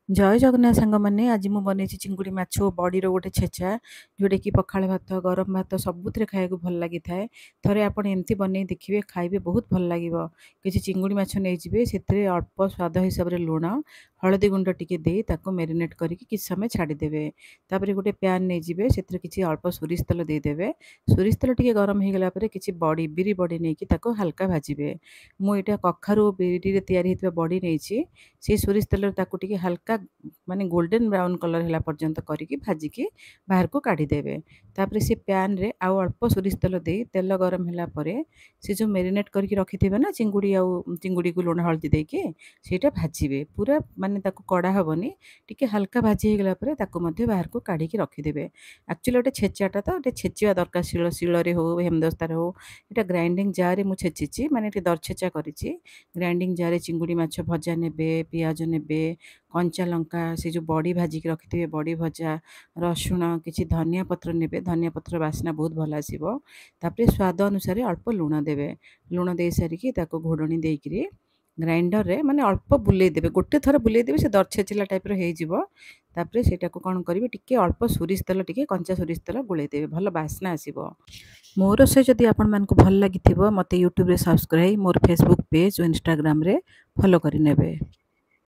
जय जगन्नाथ सांग मैंने आज मुझे बनई चिंगुड़ी माछ बड़ी गोटे छेचा जोटा कि पखाड़ भात गरम भात सबुथ खाया भल लगी था। थे आप एमती बनई देखिए खाइबे बहुत भल लगे। किसी चिंगुड़ी माछ नहीं से अल्प स्वाद हिसाब से लुण हलदी गुंड टिके दे मेरिनेट करके किसी समय छाड़ीदे। तापर गोटे प्यान नहीं से किसी अल्प सोरिष तेल देदेवे। सोरिष तेल टे गरम हो गला किसी बड़ी बिरी बड़ी नहीं हल्का भाजबे। मुझे कखारू बिरी तैयारी बड़ी नहीं से सोरिष तेल टे हल्का माने गोल्डन ब्राउन कलर है पर्यंत करके भाजिकी बाहर को काढ़ीदेवे। तापर से पैन रे आउ अल्प सोरिष तेल दे तेल गरम होला परे से जो मेरिनेट करके रखिथिबे ना चिंगुड़ी आउ चिंगुड़ी को लुण हल्दी देके सेटा भाजिबे पूरा माने ताको कड़ा हबनी टिके हल्का भाजी हो गला परे ताको मध्ये बाहर को काढ़ी रखिदेवे। एक्चुअली गोटे छेचाटा तो गोटे छेचिया दरकार शिଳରେ हो हेमदस्तार हो एटा ग्राइंडिंग जार मु छेचिची माने टे दरछेचा करिची। ग्राइंडिंग जार चिंगुड़ी माछ भजा नेबे पियाज नेबे कंचा लंका से जो बड़ी भाजिक रखिथे बड़ी भजा रसुण किसी धनिया पत्र नेबे धनिया पत्र बास्ना बहुत भल आसिबो। तापरे स्वाद अनुसार अल्प लुण देबे। लुण दे सारिकी ताको घोड़नी देकरी ग्राइंडर रे माने अल्प बुले देबे गोटे थर बुले देबे से दरछेचिला टाइप रो हे जिवो। तापरे सेटा को कोन करिवे टिके अल्प सोरिष तेल टिके कंचा सोरिष तेल गुले देबे भल बास्ना आसिबो। मोर से जदि आपण मानकु भल लागिथिबो मते यूट्यूब रे सब्सक्राइब मोर फेसबुक पेज और इंस्टाग्राम रे फॉलो करि नेबे।